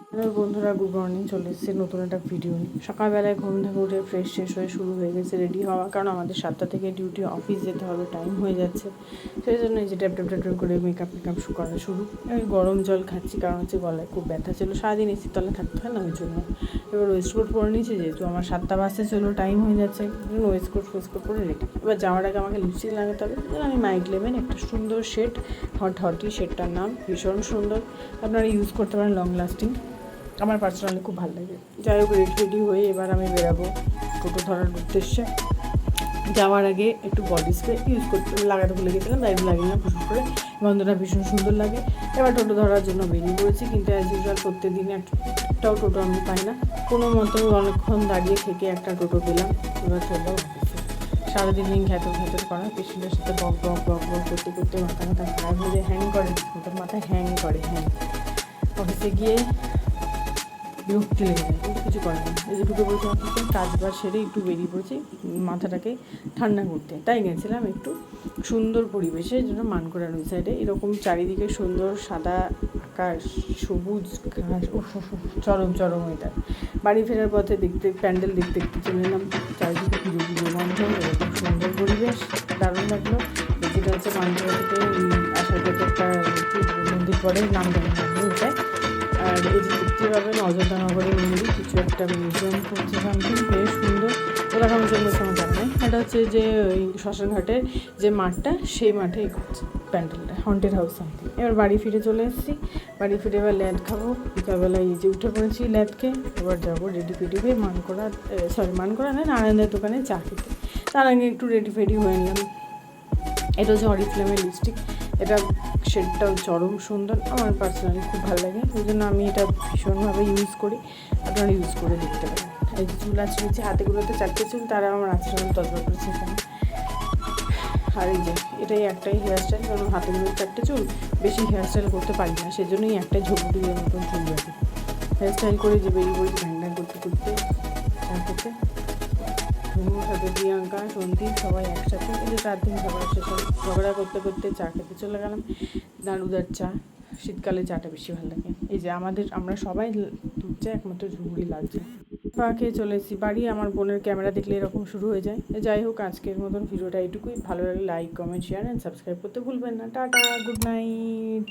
Hello বন্ধুরা, good morning. চলে এসেছে নতুন একটা ভিডিও নিয়ে। সকালবেলায় ঘুম থেকে উঠে ফ্রেশ শেষ হয়ে শুরু হয়ে গেছে রেডি হওয়া, কারণ আমাদের 7টা থেকে ডিউটি, অফিস যেতে হবে, টাইম হয়ে যাচ্ছে। সেই জন্য এই যে ট্যাপ ট্যাপ ট্যাপ ট্যাপ করে মেকআপ করা শুরু। আমি গরম জল খাচ্ছি, কারণ হচ্ছে গলায় খুব ব্যথা ছিল, সারাদিন এসির তলে থাকতে হয় না, ওই জন্য। এবার ওয়েস্টকোট পরে নিয়েছি, যেহেতু আমার 7টা বাজতে চলো, টাইম হয়ে যাচ্ছে। ওয়েস্টকোট পরে রেডি। এবার যাওয়ার আগে আমাকে লিপস্টিক লাগাতে হবে। আমি মাইক লেভেন একটা সুন্দর শেড, হটি শেডটার নাম ভীষণ সুন্দর, আপনারা ইউজ করতে পারেন, লং লাস্টিং। আমার পার্সোনালি খুব ভালো লাগে। যাই হোক, রেডি হয়ে এবার আমি বেরাবো টোটো ধরার উদ্দেশ্যে। যাওয়ার আগে একটু বডি স্প্রে লাগাতে ভুলে গেছিলাম, তাই লাগিয়ে না, ফুস করে গন্ধটা ভীষণ সুন্দর লাগে। এবার টোটো ধরার জন্য বেরিয়ে পড়েছি, কিন্তু অ্যাজ ইউজুয়াল প্রত্যেক দিন একটাও টোটো আমি পাই না। কোনো মতো অনেকক্ষণ দাঁড়িয়ে থেকে একটা টোটো পেলাম। এবার চললো অফিসে। সারাদিন ঘ্যাতর করা, পেশেন্টের সাথে বক বক বক বক করতে করতে মাথা খারাপ হয়ে যায়, হ্যাং করে, মাথায় হ্যাং করে। অফিসে গিয়ে বিরক্তি লেগে যায়, কিন্তু কিছু করে না। এই যে ঢুকে পড়েছি অফিসে, কাজবাজ সেরে একটু বেরিয়ে পড়েছি মাথাটাকে ঠান্ডা করতে। তাই গেছিলাম একটু সুন্দর পরিবেশে, যেন মানকড়ার ওই সাইডে এরকম চারিদিকে সুন্দর সাদা আকাশ, সবুজ ঘাস, চরম এটা। বাড়ি ফেরার পথে প্যান্ডেল দেখতে চলে এলাম। চারিদিকে পুজো গন্ধ, এরকম সুন্দর পরিবেশ, দারুণ লাগলো। যেটা হচ্ছে মানকড়া থেকে আসার পথে একটা মন্দির পড়ে, নাম জানি না ওটায়। আর এই যে দেখতে পাবেন অযোধ্যানগরের মন্দির, কিছু একটা মিউজিয়াম করছে, সামথিং বেশ সুন্দর। ওরকম জন্য কোনো জানা নেই। এটা হচ্ছে যে ওই শ্মশানঘাটের যে মাঠটা, সেই মাঠেই করছে প্যান্ডেলটা, হন্টেড হাউস সামথিং। এবার বাড়ি ফিরে চলে এসেছি। বাড়ি ফিরে এবার ল্যাদ খাবো। বিকালবেলায় এই যে উঠে পড়েছি ল্যাদকে। এবার যাবো রেডি হয়ে মানকড়া নয়, নারায়ণদের দোকানে চা খেতে। তার আগে একটু রেডি হয়ে নিলাম। এটা হচ্ছে অরিফ্লেমের লিপস্টিক। এটা শেডটাও চরম সুন্দর, আমার পার্সোনালি খুব ভালো লাগে, ওই জন্য আমি এটা ভীষণভাবে ইউজ করি। আপনারা ইউজ করে দেখতে পারেন। এই যে চুল আঁচড়েছি, হাতেগুলোতে 4টে চুল, তারা আমার আঁচড়ানো তদবা করেছে এখানে। আর এই যে এটাই একটাই হেয়ারস্টাইল, কারণ হাতেগুলো 4টে চুল, বেশি হেয়ারস্টাইল করতে পারি না, সেজন্যই একটাই ঝোপড়ির মতন চুল যাবে। হেয়ারস্টাইল করে যে বেরিয়ে পড়ি ঢ্যাং করতে চা খেতে। ধুনুর সাথে প্রিয়াঙ্কা, সন্দীপ সবাই একসাথে। এই যে 4 দিন ঝগড়া করতে চা খেতে চলে গেলাম। দারুদার চা, শীতকালে চাটা বেশি ভালো লাগে। এই যে আমরা সবাই দুধ চা, একমাত্র ঝুড়ি লাল চা। খেয়ে চলে এসেছি বাড়ি। আমার বোনের ক্যামেরা দেখলে এরকম শুরু হয়ে যায়। যাই হোক, আজকের মতন ভিডিওটা এইটুকুই। ভালো লাগলে like, comment, share and subscribe করতে ভুলবেন না। Tata, good night.